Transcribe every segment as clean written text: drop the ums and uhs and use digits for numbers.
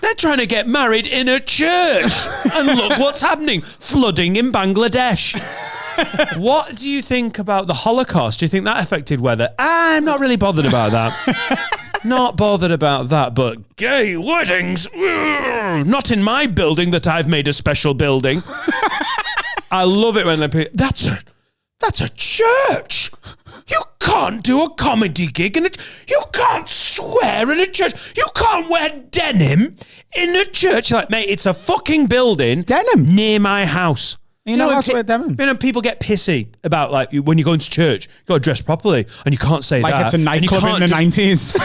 They're trying to get married in a church. And look what's happening. Flooding in Bangladesh. What do you think about the Holocaust? Do you think that affected weather? I'm not really bothered about that. Not bothered about that, but gay weddings, not in my building that I've made a special building. I love it when they put, that's a church. You can't do a comedy gig in you can't swear in a church. You can't wear denim in a church. You're like, mate, it's a fucking building. Denim? Near my house. You know how to wear denim? You know, people get pissy about, like, when you go into church, you got to dress properly, and you can't say like that. Like it's a nightclub in the 90s. For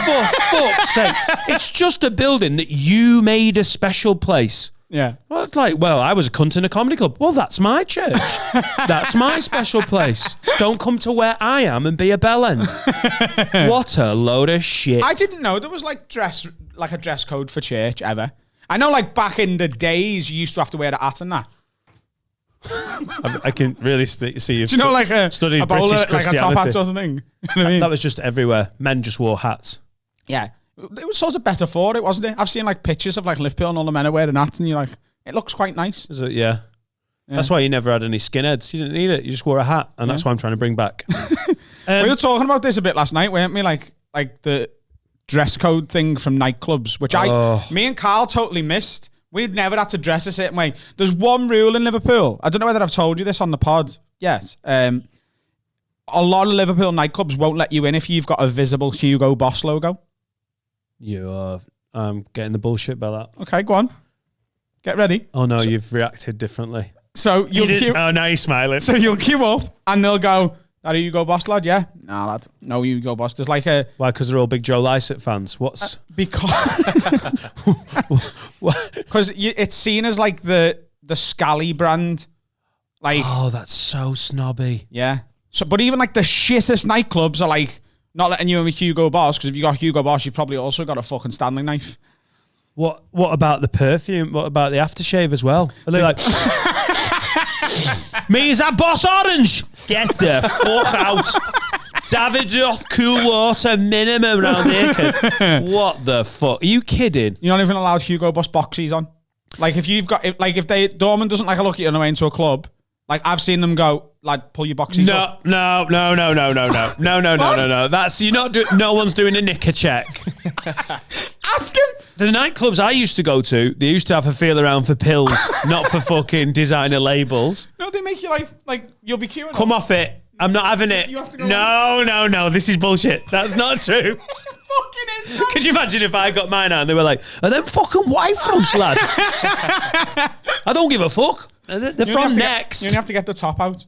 fuck's sake. It's just a building that you made a special place. Yeah. Well, it's like, well, I was a cunt in a comedy club. Well, that's my church. That's my special place. Don't come to where I am and be a bellend. What a load of shit. I didn't know there was like a dress code for church ever. I know, like, back in the days, you used to have to wear a hat and that. I can really see you. Do you know, like studying a bowler, British like Christianity. a top hat sort of thing? You know what I mean? That was just everywhere. Men just wore hats. Yeah. It was sort of better for it, wasn't it? I've seen like pictures of like Liverpool and all the men are wearing hats and you're like, it looks quite nice. Is it? Yeah. That's why you never had any skinheads. You didn't need it. You just wore a hat. And that's what I'm trying to bring back. We were talking about this a bit last night, weren't we? Like the dress code thing from nightclubs, which me and Carl totally missed. We've never had to dress a certain way. There's one rule in Liverpool. I don't know whether I've told you this on the pod yet. A lot of Liverpool nightclubs won't let you in if you've got a visible Hugo Boss logo. You are getting the bullshit about that. Okay, go on. Get ready. Oh, no, you've reacted differently. So you'll queue. Oh, now you're smiling. So you'll queue up and they'll go, that a Hugo Boss, lad? Yeah? Nah, lad. No Hugo Boss. There's like a... Why? Because they're all big Joe Lycett fans. What's... Because it's seen as like the Scally brand. Like, oh, that's so snobby. Yeah. So, but even like the shittest nightclubs are like not letting you in with Hugo Boss, because if you got Hugo Boss, you've probably also got a fucking Stanley knife. What about the perfume? What about the aftershave as well? Are they like... Me, is that Boss Orange? Get the fuck out. Davidoff cool water minimum around here. What the fuck? Are you kidding? You're not even allowed Hugo Boss boxies on. Like if you've got, if Dorman doesn't like a look at you on the way into a club, like I've seen them go, like, pull your boxies up. No. That's, you're not doing, no one's doing a knicker check. Ask him. The nightclubs I used to go to, they used to have a feel around for pills, not for fucking designer labels. No, they make you like you'll be queuing. Come off it. I'm not having it. You have to go No. This is bullshit. That's not true. Fucking is that? Could you imagine if I got mine out and they were like, are them fucking white fronts, lad? I don't give a fuck. They're from next. You only have to get the top out.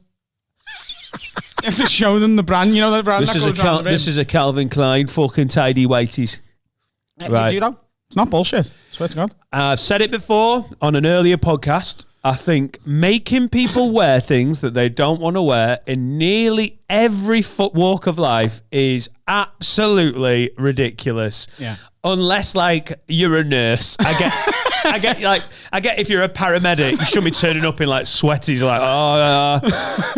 You have to show them the brand. You know the brand. This is a Calvin Klein fucking tidy whiteies. Yeah, right. You do that. It's not bullshit. Swear to God. I've said it before on an earlier podcast. I think making people wear things that they don't want to wear in nearly every walk of life is absolutely ridiculous. Yeah. Unless, like, you're a nurse. I get if you're a paramedic, you shouldn't be turning up in like sweaties, like,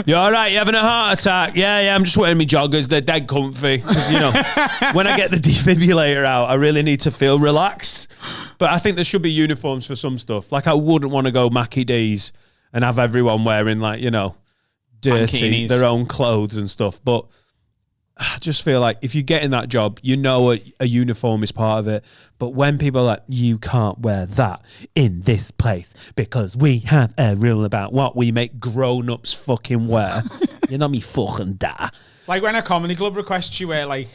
you all right? You having a heart attack? Yeah, I'm just wearing my joggers. They're dead comfy. Because, you know, when I get the defibrillator out, I really need to feel relaxed. But I think there should be uniforms for some stuff. Like, I wouldn't want to go Mackie D's and have everyone wearing, like, you know, dirty, their own clothes and stuff. But I just feel like if you get in that job, you know a uniform is part of it. But when people are like, you can't wear that in this place because we have a rule about what we make grown-ups fucking wear. You know me fucking da. It's like when a comedy club requests you wear, like,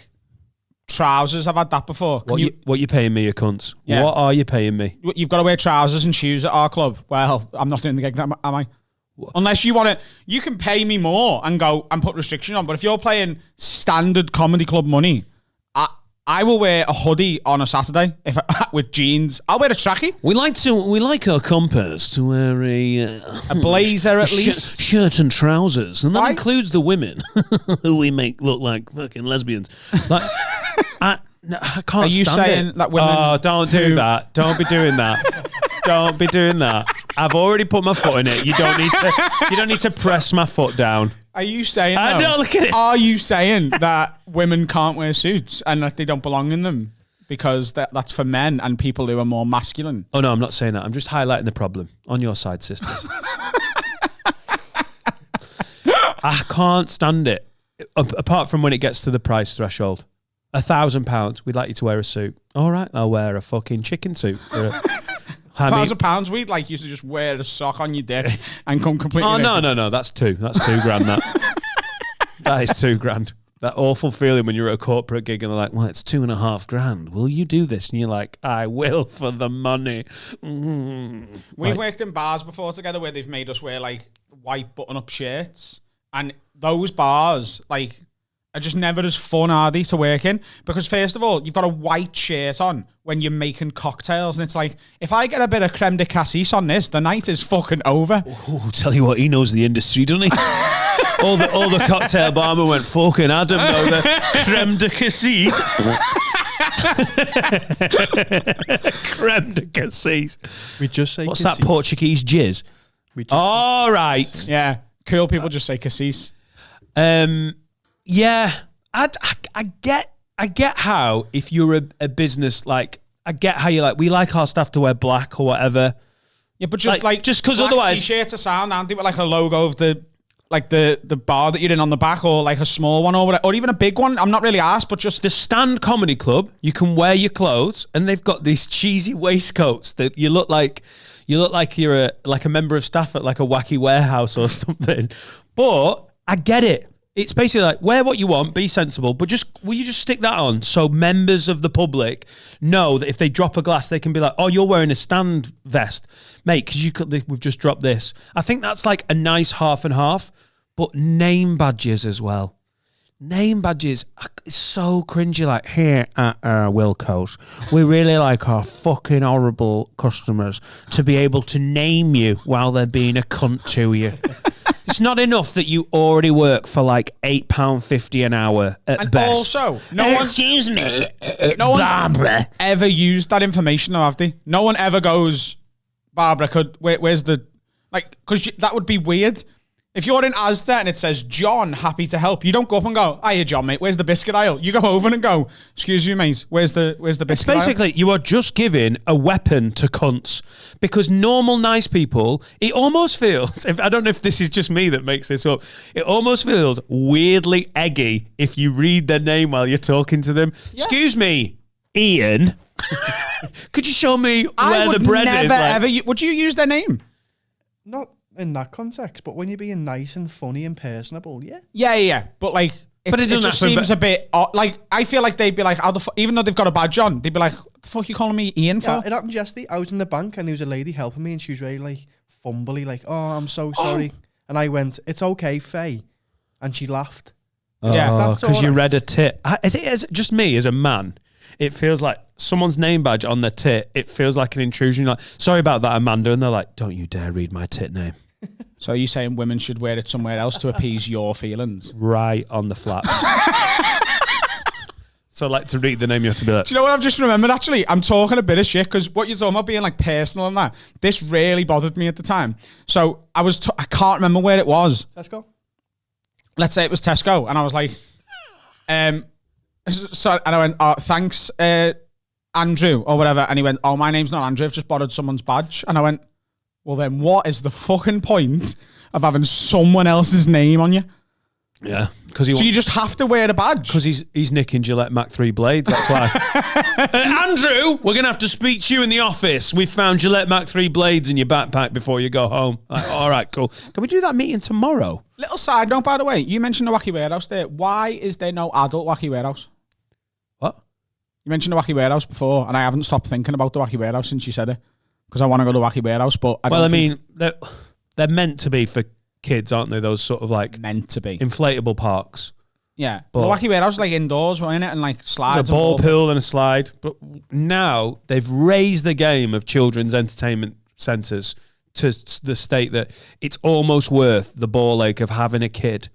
trousers. I've had that before. What you paying me, you cunts? Yeah. What are you paying me? You've got to wear trousers and shoes at our club. Well, I'm not doing the gig, am I? Unless you want to, you can pay me more and go and put restriction on. But if you're playing standard comedy club money, I will wear a hoodie on a Saturday with jeans. I'll wear a trackie. We like our compass to wear a blazer at least, shirt and trousers, and that includes the women who we make look like fucking lesbians. Like, I can't. Are you saying that women? Oh, don't do that! Don't be doing that! Don't be doing that! I've already put my foot in it. You don't need to press my foot down. Are you saying? Don't look at it. Are you saying that women can't wear suits and that they don't belong in them? because that's for men and people who are more masculine. Oh, no, I'm not saying that. I'm just highlighting the problem. On your side, sisters. I can't stand it. Apart from when it gets to the price threshold. £1,000, we'd like you to wear a suit. All right, I'll wear a fucking chicken suit. For £1,000, we'd like you to just wear a sock on your dick and come completely... Oh, no, that's £2,000. That's £2,000, that. That is £2,000. That awful feeling when you're at a corporate gig and they're like, well, it's $2,500. Will you do this? And you're like, I will for the money. We've worked in bars before together where they've made us wear like white button-up shirts, and those bars are just never as fun, are they, to work in? Because first of all, you've got a white shirt on when you're making cocktails, and it's like, if I get a bit of creme de cassis on this, the night is fucking over. Oh, tell you what, he knows the industry, doesn't he? all the cocktail barman went, fucking Adam know the creme de cassis. Creme de cassis. We just say what's cassis. that Portuguese jizz? All right. Yeah, cool people just say cassis. Yeah, I get how if you're a business, like, I get how you're like, we like our staff to wear black or whatever. Yeah, but just because otherwise, t-shirts are sound, aren't they, with like a logo of the bar that you're in on the back, or like a small one, or even a big one. I'm not really asked, but just the Stand Comedy Club, you can wear your clothes, and they've got these cheesy waistcoats that you look like you're a member of staff at like a wacky warehouse or something. But I get it. It's basically like, wear what you want, be sensible, but will you just stick that on so members of the public know that if they drop a glass, they can be like, oh, you're wearing a Stand vest, mate, because we've just dropped this. I think that's like a nice half and half, but name badges as well. Name badges, it's so cringy, like, here at Wilco's, we really like our fucking horrible customers to be able to name you while they're being a cunt to you. It's not enough that you already work for like £8.50 an hour at and best. Also, excuse me, no one's Barbara. ever used that information, though, have they? No one ever goes, Barbara, where's the... Like, because that would be weird. If you're in Asda and it says, John, happy to help, you don't go up and go, hiya, John, mate, where's the biscuit aisle? You go over and go, excuse me, mate, where's the biscuit aisle? Basically, you are just giving a weapon to cunts, because normal, nice people, it almost feels, I don't know if this is just me that makes this up, it almost feels weirdly eggy if you read their name while you're talking to them. Yeah. Excuse me, Ian, could you show me where the bread is? Would you use their name? Not in that context, but when you're being nice and funny and personable, yeah. Yeah. But like, it just seems a bit like, I feel like they'd be like, even though they've got a badge on, they'd be like, the fuck you calling me Ian for? Yeah, it happened yesterday. I was in the bank and there was a lady helping me and she was very like fumbly, like, oh, I'm so sorry. And I went, it's okay, Faye. And she laughed. Yeah, because you read a tit. Is it just me as a man? It feels like someone's name badge on their tit. It feels like an intrusion. You're like, sorry about that, Amanda. And they're like, don't you dare read my tit name. So are you saying women should wear it somewhere else to appease your feelings? Right on the flaps. So like to read the name, you have to be like... Do you know what I've just remembered, actually? I'm talking a bit of shit, because what you're talking about being like personal and that, this really bothered me at the time. So I can't remember where it was. Tesco? Let's say it was Tesco. And I was like... So, and I went, oh, thanks, Andrew, or whatever. And he went, oh, my name's not Andrew, I've just borrowed someone's badge. And I went, well, then what is the fucking point of having someone else's name on you? Yeah. So you just have to wear a badge? Because he's nicking Gillette Mach 3 blades, that's why. Andrew, we're going to have to speak to you in the office. We found Gillette Mach 3 blades in your backpack before you go home. Like, all right, cool. Can we do that meeting tomorrow? Little side note, by the way, you mentioned the Wacky Warehouse there. Why is there no adult Wacky Warehouse? What? You mentioned the Wacky Warehouse before, and I haven't stopped thinking about the Wacky Warehouse since you said it. Because I want to go to the Wacky Warehouse, but I mean, they're meant to be for kids, aren't they? Those sort of like... Meant to be. Inflatable parks. Yeah. But the Wacky Warehouse is like indoors, wasn't it? And like slides. A ball pool and a slide. But now they've raised the game of children's entertainment centres to the state that it's almost worth the ball ache of having a kid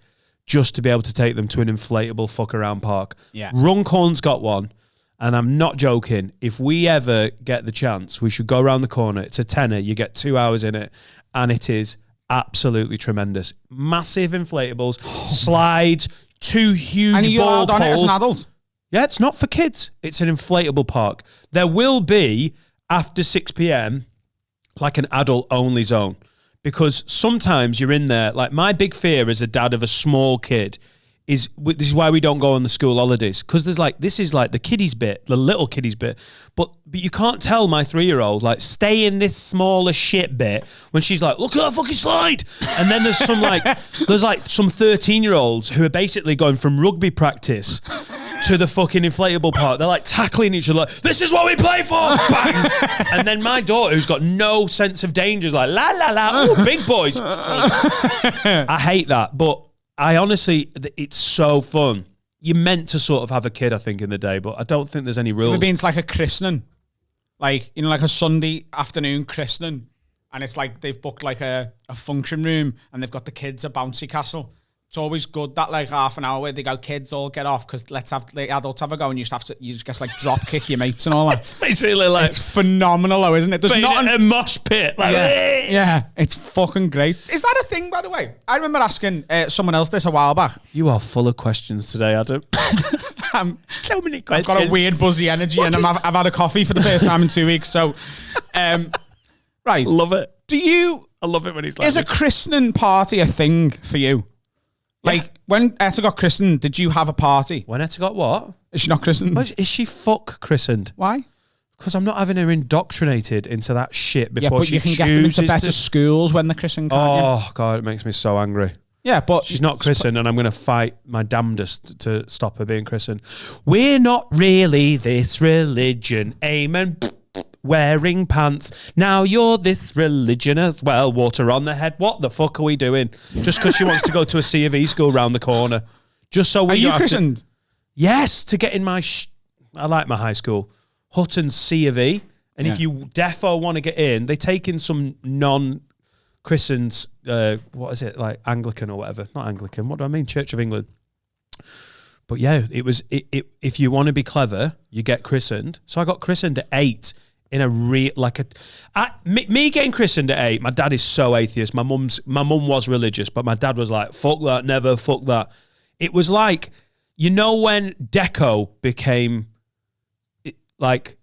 just to be able to take them to an inflatable fuck around park. Yeah. Runcorn's got one. And I'm not joking. If we ever get the chance, we should go around the corner. It's a tenner. You get 2 hours in it. And it is absolutely tremendous. Massive inflatables, slides, 2 huge ball poles. And are you allowed on it as an adult? Yeah, it's not for kids. It's an inflatable park. There will be, after 6 p.m, like an adult-only zone. Because sometimes you're in there, like my big fear as a dad of a small kid is, this is why we don't go on the school holidays. Because this is like the kiddies bit, the little kiddies bit. But you can't tell my 3-year-old, like, stay in this smaller shit bit when she's like, look at that fucking slide. And then there's some some 13-year-olds who are basically going from rugby practice to the fucking inflatable park. They're like tackling each other, like, this is what we play for. Bang. And then my daughter, who's got no sense of danger, is like, la la la, ooh, big boys. I hate that, but I honestly, it's so fun. You're meant to sort of have a kid, I think, in the day, but I don't think there's any rules. Have you been to like a christening? Like, you know, like a Sunday afternoon christening, and it's like they've booked like a function room and they've got the kids a bouncy castle. It's always good that like half an hour where they go, kids all get off because let's have the adults have a go, and you just get like drop kick your mates and all that. It's basically like, it's phenomenal though, isn't it? There's not a mosh pit. Like, yeah, it's fucking great. Is that a thing, by the way? I remember asking someone else this a while back. You are full of questions today, Adam. So many questions. I've got a weird buzzy energy, and I've had a coffee for the first time in 2 weeks. So, right, love it. I love it when he's like, is a christening party a thing for you? Like, when Etta got christened, did you have a party? When Etta got what? Is she not christened? Is she fuck christened? Why? Because I'm not having her indoctrinated into that shit before she chooses. Yeah, but you can get them into better schools when they're christened, can't you? Oh, God, it makes me so angry. Yeah, but she's not christened, and I'm going to fight my damnedest to stop her being christened. We're not really this religion. Amen. Wearing pants. Now you're this religion as well. Water on the head. What the fuck are we doing? Just because she wants to go to a C of E school round the corner. Just so we. Are you christened? Yes, to get in my. I like my high school. Hutton's C of E, and if you defo want to get in, they take in some non-christened. What is it, like Anglican or whatever? Not Anglican. What do I mean? Church of England. But yeah, it was. If you want to be clever, you get christened. So I got christened at 8. In a me getting christened at 8. My dad is so atheist. My mum was religious, but my dad was like, fuck that, never, fuck that. It was like, you know, when Deco became like,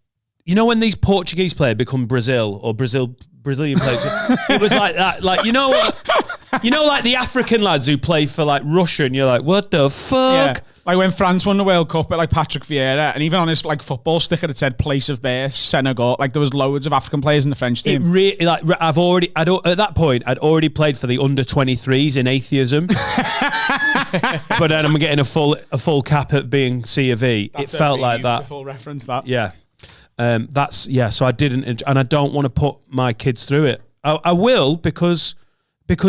you know, when these Portuguese players become Brazil or Brazilian players. It was like that. Like, you know, like the African lads who play for like Russia, and you're like, what the fuck? Yeah. Like when France won the World Cup at like Patrick Vieira, and even on his like football sticker it said place of birth, Senegal. Like there was loads of African players in the French team. It really, like, at that point I'd already played for the under-23s in atheism. But then I'm getting a full cap at being C of E. It felt like that. That's a full reference, that. Yeah. So I didn't, and I don't want to put my kids through it. I will because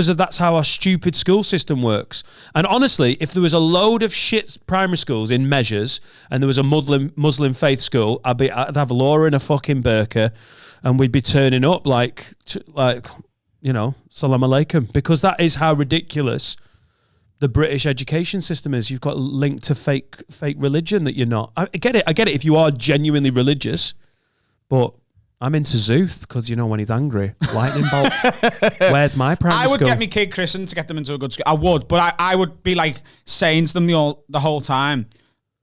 of that's how our stupid school system works. And honestly, if there was a load of shit primary schools in Measures and there was a Muslim faith school, I'd have Laura in a fucking burqa, and we'd be turning up like you know, salam alaikum, because that is how ridiculous the British education system is. You've got linked to fake religion that you're not. I get it if you are genuinely religious, but I'm into Zeus because, you know, when he's angry, lightning bolts. Where's my primary school? I would get my kid christened to get them into a good school. I would, but I would be like saying to them the whole time,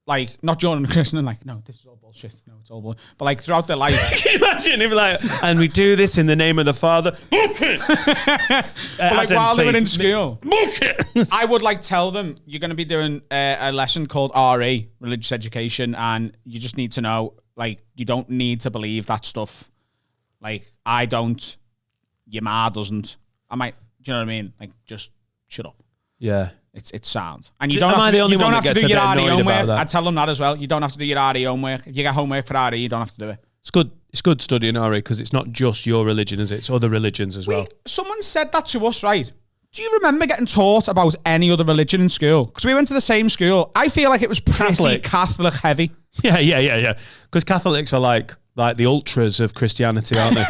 like, not during the christening, like, no, this is all bullshit. No, it's all bullshit. But like throughout their life. Can you imagine if like, and we do this in the name of the Father. Bullshit. But like while they were in school. Bullshit. I would like tell them, you're going to be doing a lesson called RE, religious education, and you just need to know, like, you don't need to believe that stuff. Like, I don't, your ma doesn't. I might, do you know what I mean? Like, just shut up. Yeah. It's sound. And you don't have to, you don't have to do your RE homework. I'd tell them that as well. You don't have to do your RE homework. If you get homework for RE, you don't have to do it. It's good studying RE because it's not just your religion, is it? It's other religions as well. Someone said that to us, right? Do you remember getting taught about any other religion in school? Because we went to the same school. I feel like it was pretty Catholic heavy. Yeah. Because Catholics are like the ultras of Christianity, aren't they?